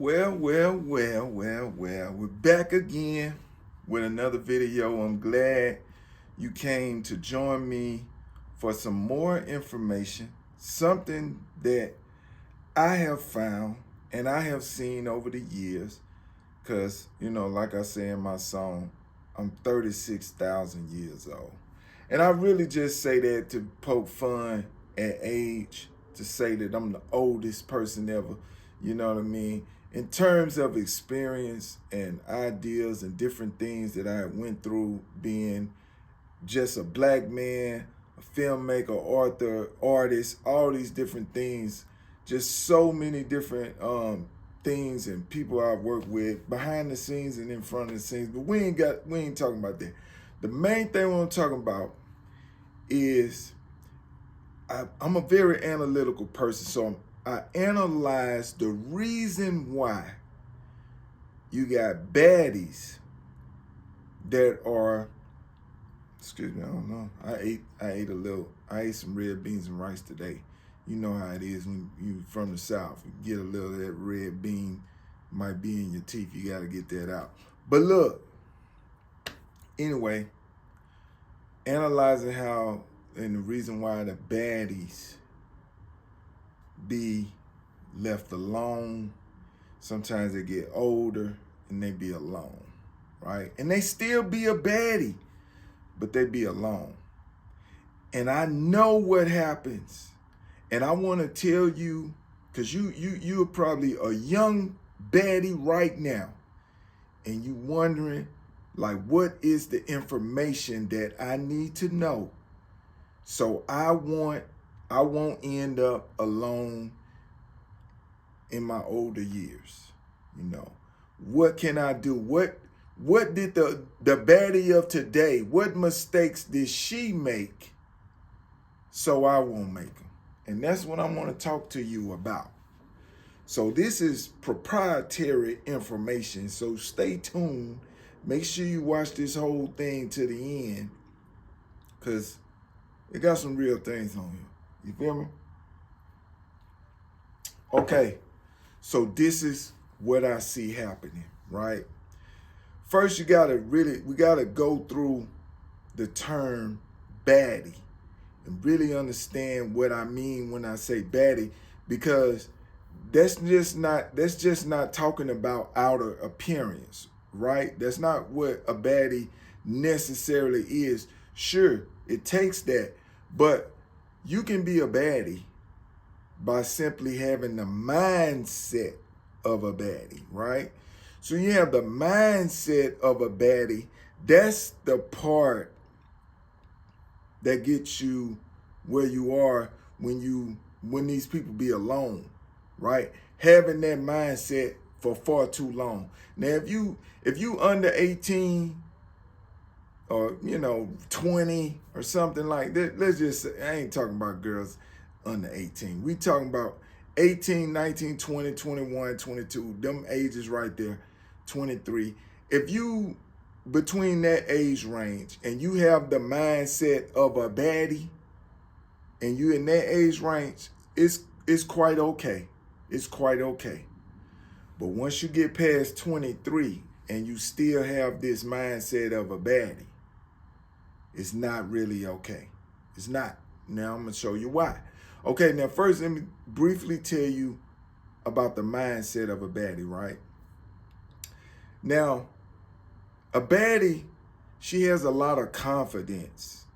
Well. We're back again with another video. I'm glad you came to join me for some more information, something that I have found and I have seen over the years. Because, like I say in my song, I'm 36,000 years old. And I really just say that to poke fun at age, to say that I'm the oldest person ever, you know what I mean? In terms of experience and ideas and different things that I went through being just a black man, a filmmaker, author, artist, all these different things, just so many different things and people I've worked with behind the scenes and in front of the scenes, but we ain't talking about that. The main thing I'm talking about is I'm a very analytical person, so I analyze the reason why you got baddies that are, excuse me, I don't know. I ate some red beans and rice today. You know how it is when you from the South. You get a little of that red bean, might be in your teeth. You got to get that out. But look, anyway, analyzing how and the reason why the baddies be left alone. Sometimes they get older and they be alone, right? And they still be a baddie, but they be alone. And I know what happens. And I want to tell you, because you're probably a young baddie right now, and you wondering, like, what is the information that I need to know so I won't end up alone in my older years? What can I do? What did the baddie of today, what mistakes did she make so I won't make them? And that's what I want to talk to you about. So this is proprietary information, so stay tuned. Make sure you watch this whole thing to the end, because it got some real things on here. You feel me? Okay, so this is what I see happening, right? First, we gotta go through the term baddie and really understand what I mean when I say baddie, because that's just not talking about outer appearance, right? That's not what a baddie necessarily is. Sure, it takes that, but you can be a baddie by simply having the mindset of a baddie, right? So you have the mindset of a baddie. That's the part that gets you where you are when these people be alone, right? Having that mindset for far too long. Now, if you under 18 or 20 or something like that, let's just say, I ain't talking about girls under 18. We talking about 18, 19, 20, 21, 22, them ages right there, 23. If you between that age range and you have the mindset of a baddie and you in that age range, it's quite okay. It's quite okay. But once you get past 23 and you still have this mindset of a baddie, it's not really okay. It's not. Now I'm going to show you why. Okay, now first let me briefly tell you about the mindset of a baddie, right? Now, a baddie, she has a lot of confidence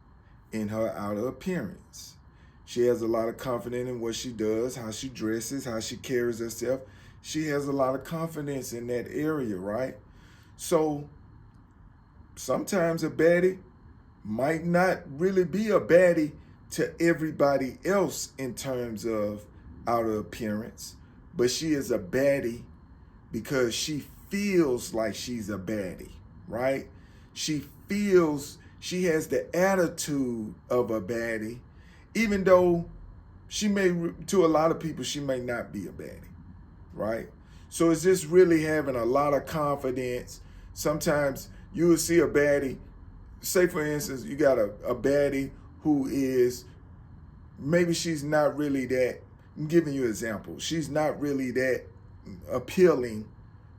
in her outer appearance. She has a lot of confidence in what she does, how she dresses, how she carries herself. She has a lot of confidence in that area, right? So sometimes a baddie might not really be a baddie to everybody else in terms of outer appearance, but she is a baddie because she feels like she's a baddie, right? She has the attitude of a baddie, even though to a lot of people, she may not be a baddie, right? So it's just really having a lot of confidence. Sometimes you will see a baddie, say for instance, you got a baddie who is, maybe she's not really that, I'm giving you an example. She's not really that appealing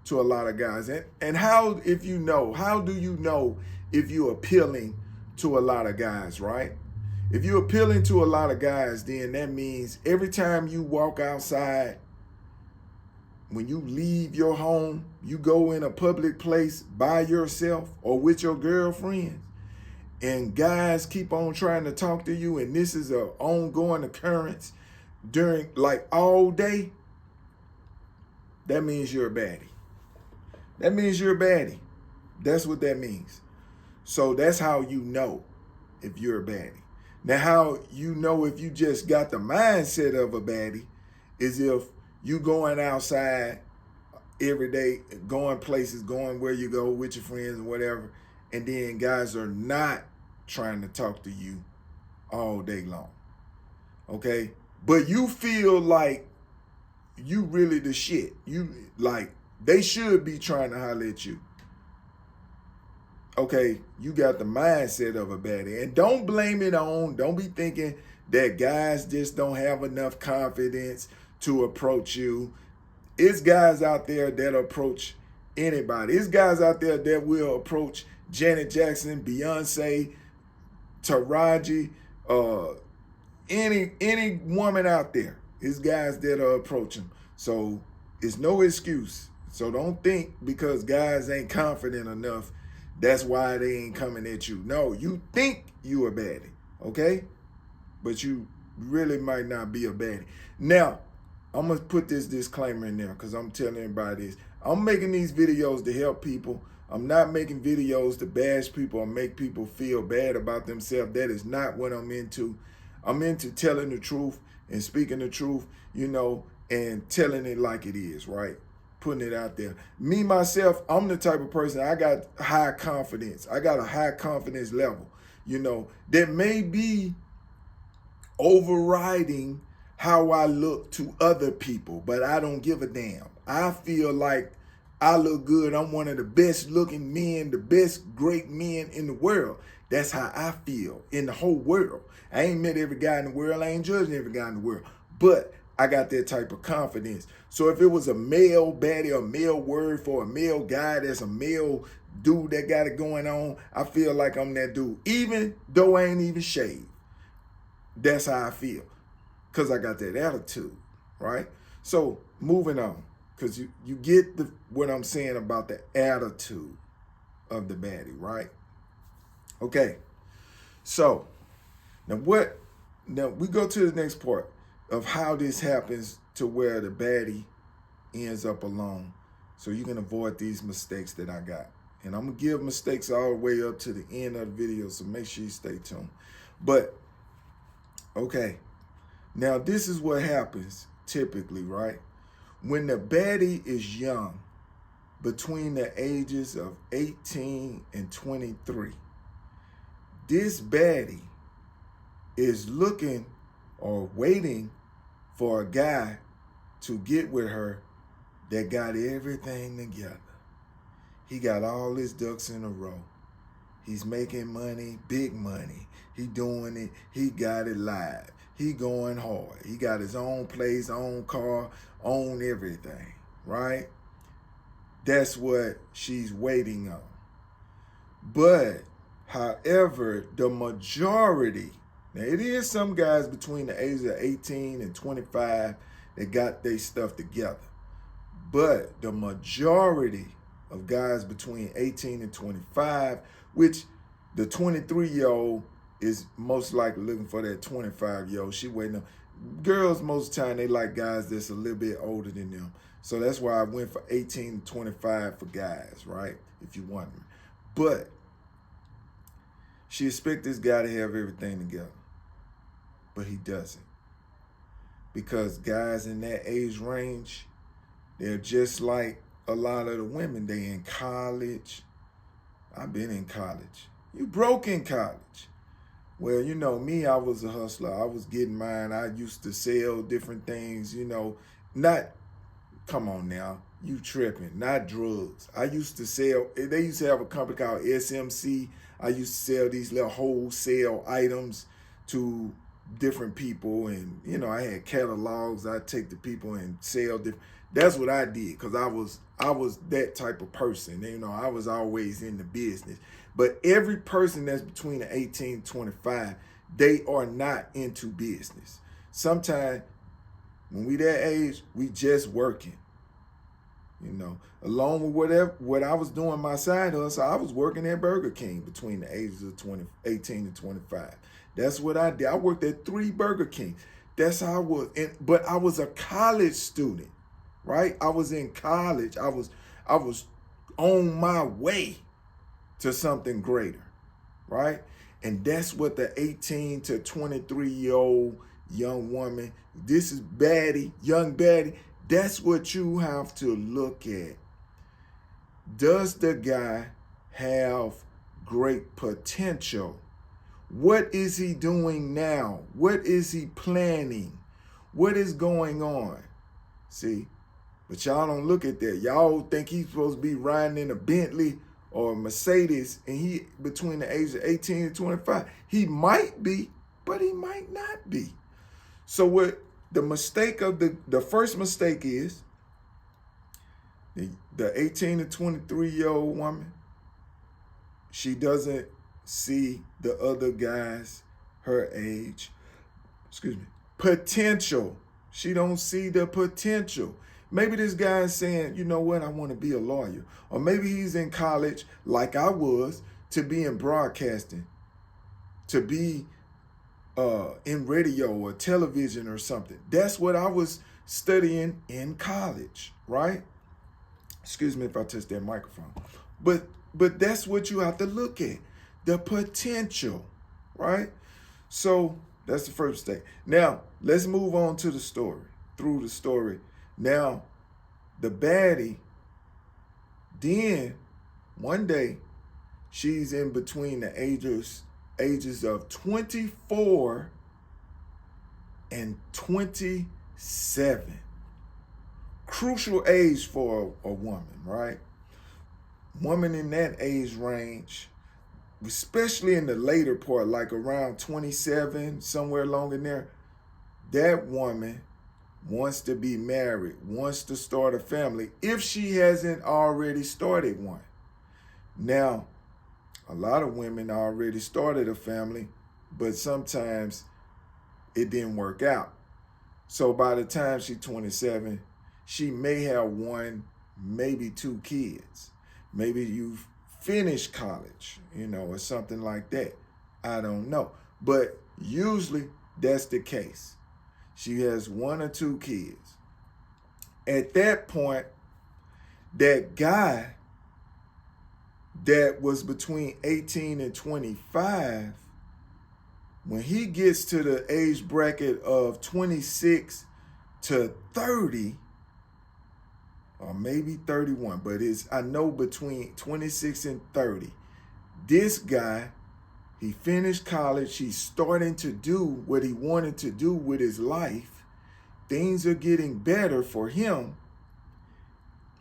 to a lot of guys. And how do you know if you're appealing to a lot of guys, right? If you're appealing to a lot of guys, then that means every time you walk outside, when you leave your home, you go in a public place by yourself or with your girlfriend, and guys keep on trying to talk to you, and this is an ongoing occurrence during like all day, that means you're a baddie. That means you're a baddie. That's what that means. So that's how you know if you're a baddie. Now, how you know if you just got the mindset of a baddie is if you going outside every day, going places, going where you go with your friends and whatever, and then guys are not trying to talk to you all day long. Okay? But you feel like you really the shit. You like they should be trying to holler at you. Okay, you got the mindset of a baddie. And don't blame it on, don't be thinking that guys just don't have enough confidence to approach you. It's guys out there that approach anybody. It's guys out there that will approach Janet Jackson, Beyonce, Taraji, any woman out there. It's guys that are approaching. So it's no excuse. So don't think because guys ain't confident enough, that's why they ain't coming at you. No, you think you a baddie, okay? But you really might not be a baddie. Now, I'm going to put this disclaimer in there because I'm telling everybody this. I'm making these videos to help people. I'm not making videos to bash people or make people feel bad about themselves. That is not what I'm into. I'm into telling the truth and speaking the truth, you know, and telling it like it is, right? Putting it out there. Me, myself, I'm the type of person, I got high confidence. I got a high confidence level, you know, that may be overriding how I look to other people, but I don't give a damn. I feel like I look good. I'm one of the best looking men, the best great men in the world. That's how I feel in the whole world. I ain't met every guy in the world. I ain't judging every guy in the world, but I got that type of confidence. So if it was a male baddie, a male word for a male guy, that's a male dude that got it going on, I feel like I'm that dude. Even though I ain't even shaved. That's how I feel. Because I got that attitude, right? So moving on. Because you get what I'm saying about the attitude of the baddie, right? Okay. So now we go to the next part of how this happens to where the baddie ends up alone. So you can avoid these mistakes that I got. And I'm going to give mistakes all the way up to the end of the video, so make sure you stay tuned. But, okay. Now, this is what happens typically, right? When the baddie is young, between the ages of 18 and 23, this baddie is looking or waiting for a guy to get with her that got everything together. He got all his ducks in a row. He's making money, big money. He doing it. He got it live. He going hard. He got his own place, own car, own everything, right? That's what she's waiting on. But, however, the majority, now it is some guys between the ages of 18 and 25 that got their stuff together. But the majority of guys between 18 and 25, which the 23-year-old is most likely looking for that 25-year-old. She waiting on. Girls, most of the time, they like guys that's a little bit older than them. So that's why I went for 18 to 25 for guys, right? If you want me. But she expects this guy to have everything together. But he doesn't. Because guys in that age range, they're just like a lot of the women. They in college. I've been in college. You broke in college. Well, you know, me, I was a hustler. I was getting mine. I used to sell different things, you know, not, come on now, you tripping, not drugs. I used to sell, they used to have a company called SMC. I used to sell these little wholesale items to different people. And, you know, I had catalogs. I'd take the people and sell different. That's what I did, because I was that type of person. You know, I was always in the business. But every person that's between the 18 and 25, they are not into business. Sometimes when we that age, we just working. You know, along with what I was doing my side hustle, I was working at Burger King between the ages of 18 and 25. That's what I did. I worked at 3 Burger Kings. That's how I was. But I was a college student, right? I was in college. I was on my way to something greater, right? And that's what the 18 to 23-year-old young woman, this is baddie, young baddie, that's what you have to look at. Does the guy have great potential? What is he doing now? What is he planning? What is going on? See, but y'all don't look at that. Y'all think he's supposed to be riding in a Bentley or a Mercedes, and he between the ages of 18 and 25. He might be, but he might not be. So what the mistake of the first mistake is, the 18 to 23-year-old woman, she doesn't see the other guys her age, potential. She don't see the potential. Maybe this guy is saying, you know what, I want to be a lawyer. Or maybe he's in college like I was to be in broadcasting, to be in radio or television or something. That's what I was studying in college, right? Excuse me if I touch that microphone. But that's what you have to look at, the potential, right? So that's the first thing. Now, let's move on to the story, through the story. Now, the baddie, then one day, she's in between the ages of 24 and 27. Crucial age for a woman, right? Woman in that age range, especially in the later part, like around 27, somewhere along in there, that woman wants to be married, wants to start a family, if she hasn't already started one. Now, a lot of women already started a family, but sometimes it didn't work out. So by the time she's 27, she may have 1, maybe 2 kids. Maybe you've finished college, or something like that. I don't know. But usually that's the case. She has 1 or 2 kids. At that point, that guy that was between 18 and 25, when he gets to the age bracket of 26 to 30, or maybe 31, but I know between 26 and 30, this guy, he finished college, he's starting to do what he wanted to do with his life. Things are getting better for him.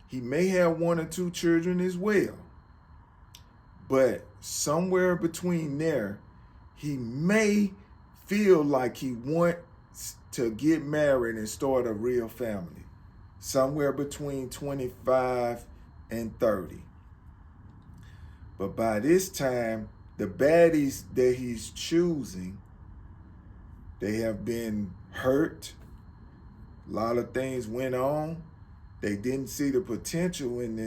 He may have 1 or 2 children as well. But somewhere between there, he may feel like he wants to get married and start a real family. Somewhere between 25 and 30. But by this time, the baddies that he's choosing, they have been hurt. A lot of things went on. They didn't see the potential in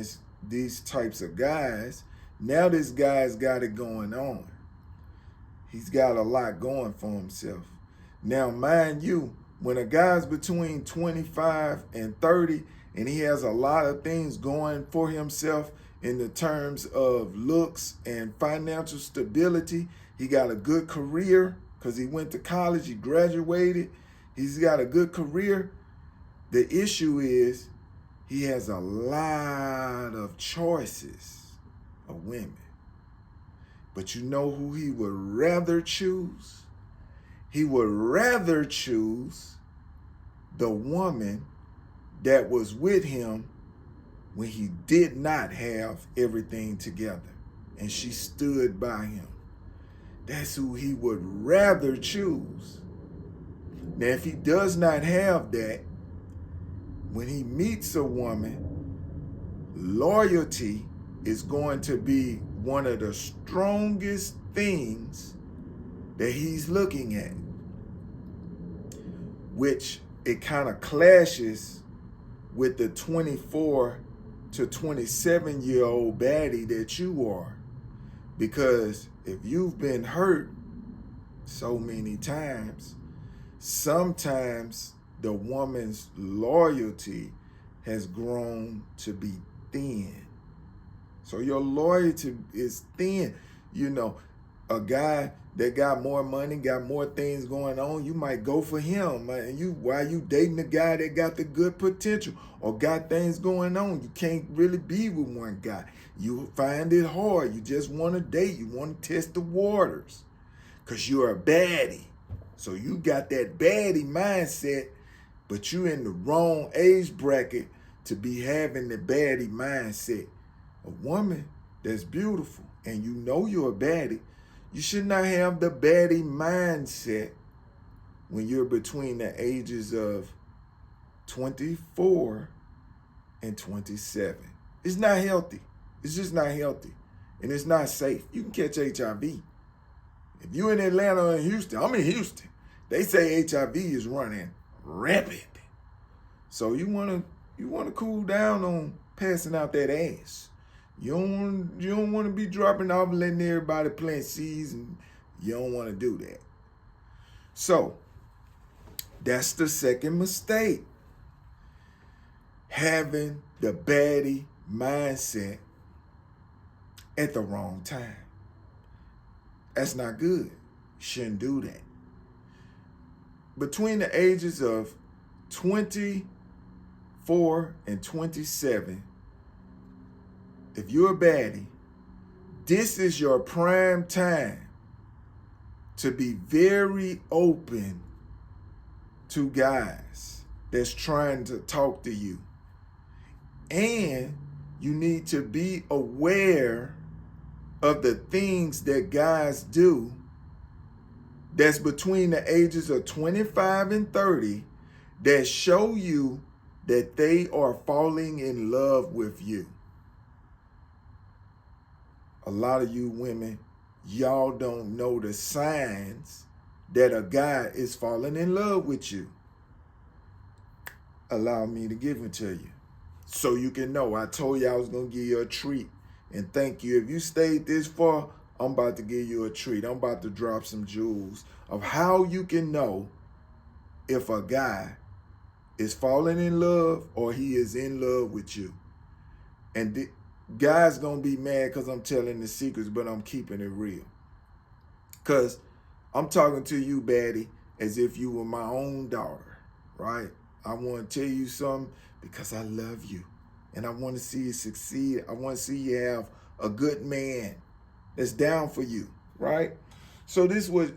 these types of guys. Now this guy's got it going on. He's got a lot going for himself. Now, mind you, when a guy's between 25 and 30 and he has a lot of things going for himself in the terms of looks and financial stability, he got a good career because he went to college, he graduated, he's got a good career. The issue is he has a lot of choices of women. But you know who he would rather choose? He would rather choose the woman that was with him when he did not have everything together and she stood by him. That's who he would rather choose. Now, if he does not have that, when he meets a woman, loyalty is going to be one of the strongest things that he's looking at, which it kind of clashes with the 24 to 27-year-old baddie that you are. Because if you've been hurt so many times, sometimes the woman's loyalty has grown to be thin. So your loyalty is thin. You know, a guy that got more money, got more things going on, you might go for him. And while you dating a guy that got the good potential or got things going on, you can't really be with one guy. You find it hard. You just want to date. You want to test the waters because you're a baddie. So you got that baddie mindset, but you in the wrong age bracket to be having the baddie mindset. A woman that's beautiful and you know you're a baddie, you should not have the baddie mindset when you're between the ages of 24 and 27. It's not healthy. It's just not healthy. And it's not safe. You can catch HIV. If you're in Atlanta or in Houston, I'm in Houston, they say HIV is running rapid. So you wanna cool down on passing out that ass. You don't want to be dropping off and letting everybody plant seeds, and you don't want to do that. So that's the second mistake. Having the baddie mindset at the wrong time. That's not good. You shouldn't do that. Between the ages of 24 and 27, if you're a baddie, this is your prime time to be very open to guys that's trying to talk to you. And you need to be aware of the things that guys do that's between the ages of 25 and 30 that show you that they are falling in love with you. A lot of you women, y'all don't know the signs that a guy is falling in love with you. Allow me to give it to you so you can know. I told you I was going to give you a treat. And thank you. If you stayed this far, I'm about to give you a treat. I'm about to drop some jewels of how you can know if a guy is falling in love or he is in love with you. And guys gonna be mad because I'm telling the secrets, but I'm keeping it real. Because I'm talking to you, baddie, as if you were my own daughter, right? I want to tell you something because I love you. And I want to see you succeed. I want to see you have a good man that's down for you, right? So this what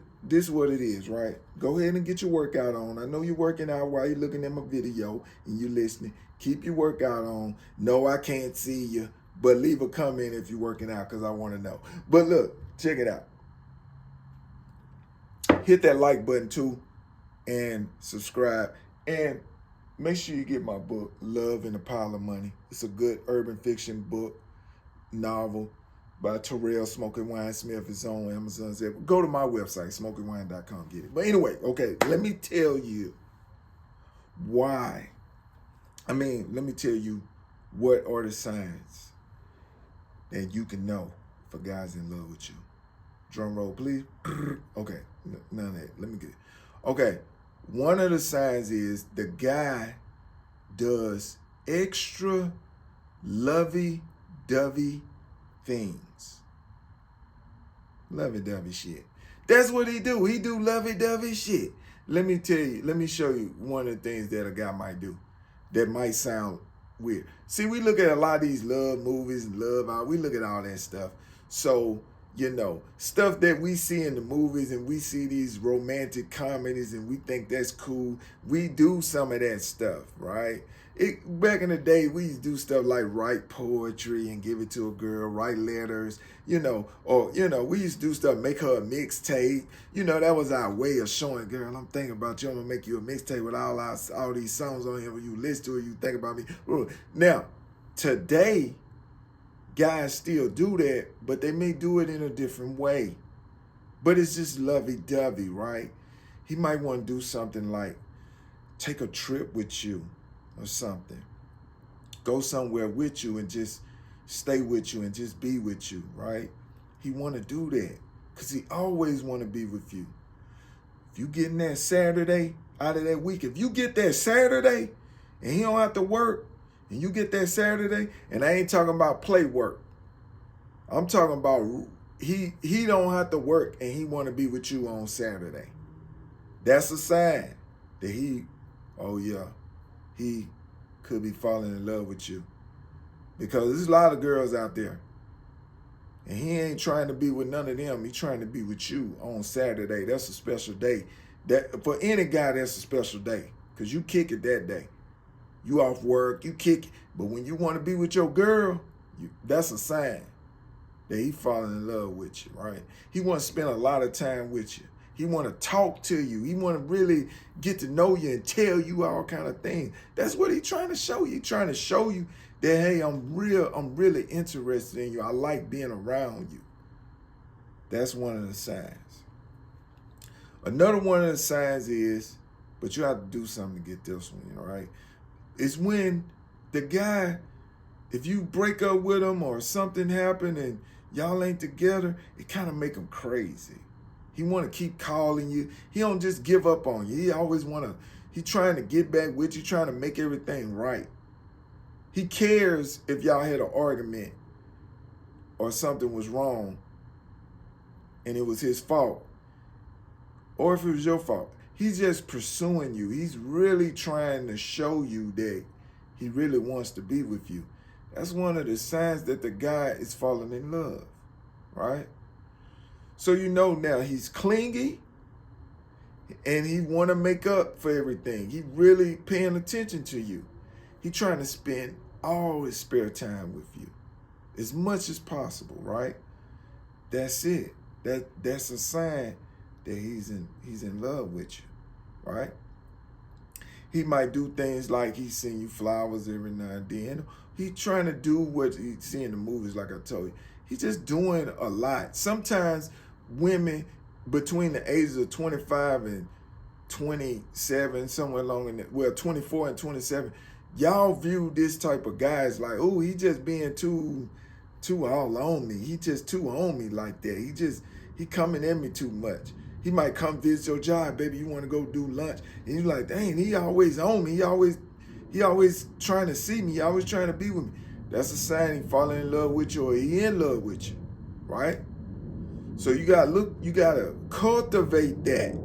it is, right? Go ahead and get your workout on. I know you're working out while you're looking at my video and you're listening. Keep your workout on. No, I can't see you, but leave a comment if you're working out because I want to know. But look, check it out. Hit that like button too and subscribe. And make sure you get my book, Love and a Pile of Money. It's a good urban fiction book, novel by Terrell Smoking Wine Smith. It's on Amazon. Go to my website, smokingwine.com, get it. But anyway, okay, let me tell you why. Let me tell you what are the signs that you can know if a guy's in love with you. Drum roll, please. Okay, none of that. Let me get it. Okay, one of the signs is the guy does extra lovey-dovey things. Lovey-dovey shit. That's what he do. He do lovey-dovey shit. Let me tell you, let me show you one of the things that a guy might do that might sound weird. See, we look at a lot of these love movies and we look at all that stuff. So, you know, stuff that we see in the movies and we see these romantic comedies and we think that's cool. We do some of that stuff, right? Back in the day, we used to do stuff like write poetry and give it to a girl, write letters, or we used to do stuff, make her a mixtape. That was our way of showing, girl, I'm thinking about you. I'm gonna make you a mixtape with all these songs on here. When you listen to it, you think about me. Now, today, guys still do that, but they may do it in a different way. But it's just lovey-dovey, right? He might want to do something like take a trip with you or something. Go somewhere with you and just stay with you and just be with you, right? He want to do that because he always want to be with you. If you getting that Saturday out of that week, if you get that Saturday and he don't have to work, and you get that Saturday, and I ain't talking about play work. I'm talking about he don't have to work and he want to be with you on Saturday. That's a sign that he could be falling in love with you. Because there's a lot of girls out there. And he ain't trying to be with none of them. He's trying to be with you on Saturday. That's a special day. That for any guy, that's a special day. Because you kick it that day. You off work, you kick it. But when you want to be with your girl, that's a sign that he falling in love with you, right? He want to spend a lot of time with you. He want to talk to you. He want to really get to know you and tell you all kind of things. That's what he trying to show you. He trying to show you that, hey, I'm really interested in you. I like being around you. That's one of the signs. Another one of the signs is, but you have to do something to get this one, right? It's when the guy, if you break up with him or something happened and y'all ain't together, it kind of make him crazy. He want to keep calling you. He don't just give up on you. He always he trying to get back with you, trying to make everything right. He cares if y'all had an argument or something was wrong and it was his fault, or if it was your fault. He's just pursuing you. He's really trying to show you that he really wants to be with you. That's one of the signs that the guy is falling in love, right? So now he's clingy and he want to make up for everything. He really paying attention to you. He trying to spend all his spare time with you as much as possible, right? That's it. That's a sign that he's in love with you, right? He might do things like he send you flowers every now and then. He trying to do what he see in the movies, like I told you. He's just doing a lot. Sometimes women between the ages of 25 and 27, somewhere along in that, 24 and 27, y'all view this type of guy as like, oh, he just being too all on me. He just too on me like that. He coming at me too much. He might come visit your job, baby. You want to go do lunch, and you're like, dang, he always on me. He always trying to see me. He always trying to be with me. That's a sign he falling in love with you, or he in love with you, right? So you gotta cultivate that.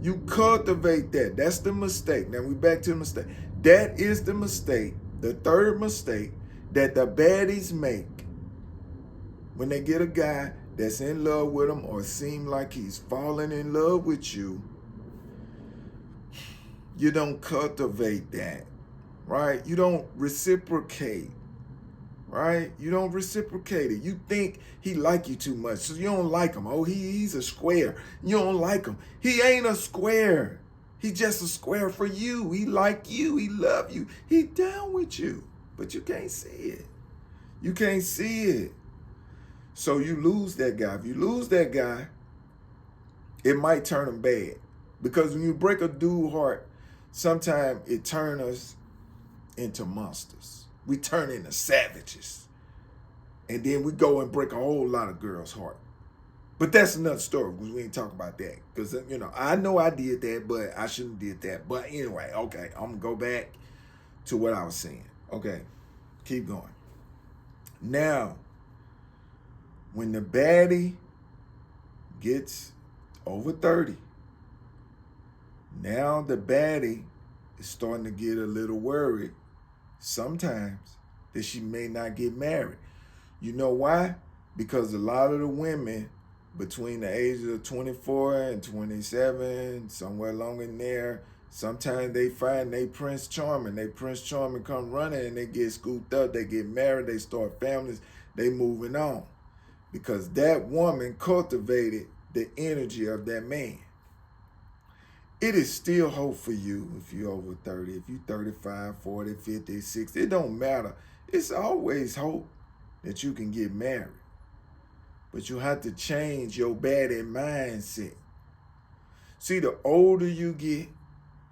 You cultivate that. That's the mistake. Now we back to the mistake. That is the mistake, the third mistake that the baddies make when they get a guy that's in love with them or seem like he's falling in love with you. You don't cultivate that, right? You don't reciprocate, right? You don't reciprocate it. You think he like you too much, so you don't like him. Oh, he's a square. You don't like him. He ain't a square. He just a square for you. He like you. He love you. He down with you, but you can't see it. You can't see it. So you lose that guy. If you lose that guy, it might turn him bad. Because when you break a dude's heart, sometimes it turns us into monsters. We turn into savages. And then we go and break a whole lot of girls' heart. But that's another story, because we ain't talking about that. Because, I know I did that, but I shouldn't have did that. But anyway, okay, I'm going to go back to what I was saying. Okay, keep going. Now, when the baddie gets over 30, now the baddie is starting to get a little worried sometimes that she may not get married. You know why? Because a lot of the women between the ages of 24 and 27, somewhere along in there, Sometimes they find they Prince Charming. They Prince Charming come running and they get scooped up. They get married. They start families. They moving on. Because that woman cultivated the energy of that man. It is still hope for you if you're over 30. If you're 35, 40, 50, 60, it don't matter. It's always hope that you can get married. But you have to change your baddie mindset. See, the older you get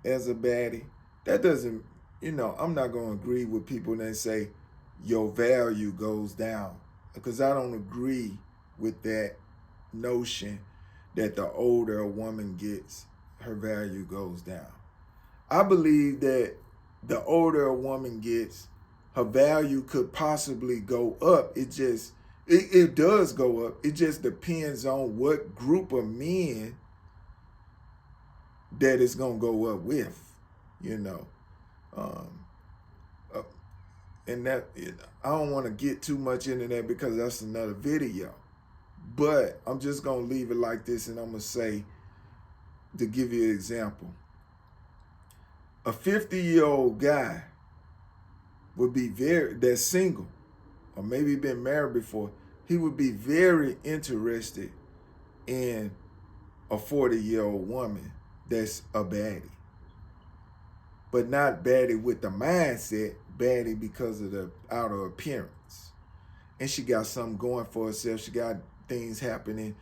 as a baddie, that doesn't, I'm not going to agree with people that say your value goes down. Because I don't agree with that notion that the older a woman gets, her value goes down. I believe that the older a woman gets, her value could possibly go up. It does go up. It just depends on what group of men that it's going to go up with, and that, I don't want to get too much into that because that's another video. But I'm just going to leave it like this, and I'm going to say, to give you an example, a 50-year-old guy would be that's single, or maybe been married before, he would be very interested in a 40-year-old woman that's a baddie. But not baddie with the mindset, baddie because of the outer appearance. And she got something going for herself. She got things happening,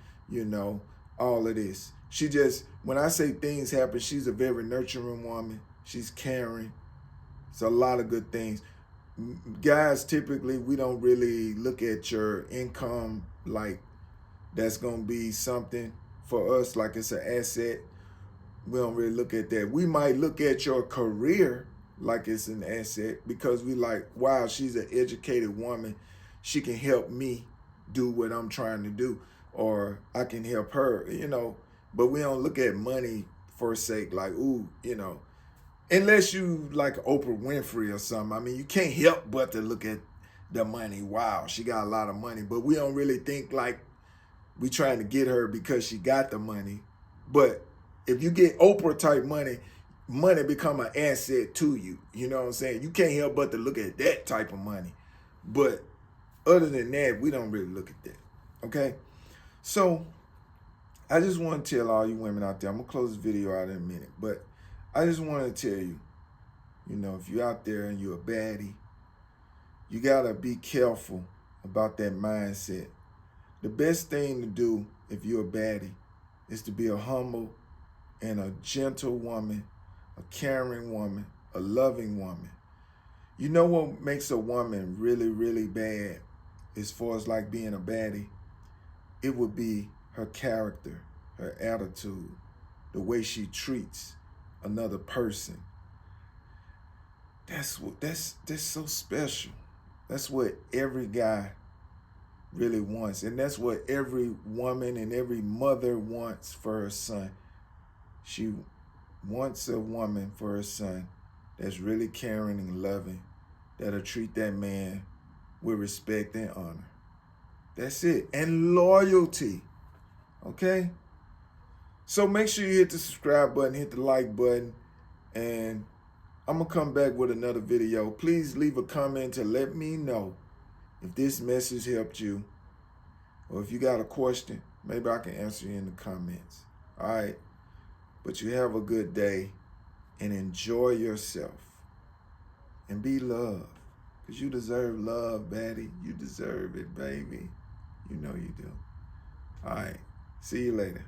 all of this. When I say things happen, she's a very nurturing woman. She's caring. It's a lot of good things. Guys, typically, we don't really look at your income like that's going to be something for us, like it's an asset. We don't really look at that. We might look at your career like it's an asset because we like, wow, she's an educated woman. She can help me do what I'm trying to do, or I can help her, But we don't look at money for sake, like, ooh, unless you like Oprah Winfrey or something. I mean, you can't help but to look at the money. Wow, she got a lot of money. But we don't really think like we trying to get her because she got the money. But if you get Oprah type money become an asset to you. You know what I'm saying? You can't help but to look at that type of money. But other than that, we don't really look at that. Okay? So I just want to tell all you women out there, I'm going to close this video out in a minute, but I just want to tell you, if you're out there and you're a baddie, you got to be careful about that mindset. The best thing to do if you're a baddie is to be a humble and a gentle woman, a caring woman, a loving woman. You know what makes a woman really, really bad as far as like being a baddie? It would be her character, her attitude, the way she treats another person. That's so special. That's what every guy really wants. And that's what every woman and every mother wants for her son. She wants a woman for her son that's really caring and loving, that'll treat that man with respect and honor. That's it. And loyalty. Okay? So make sure you hit the subscribe button, hit the like button, and I'm going to come back with another video. Please leave a comment to let me know if this message helped you, or if you got a question, maybe I can answer you in the comments. All right? But you have a good day and enjoy yourself and be loved, because you deserve love, baddie. You deserve it, baby. You know you do. All right. See you later.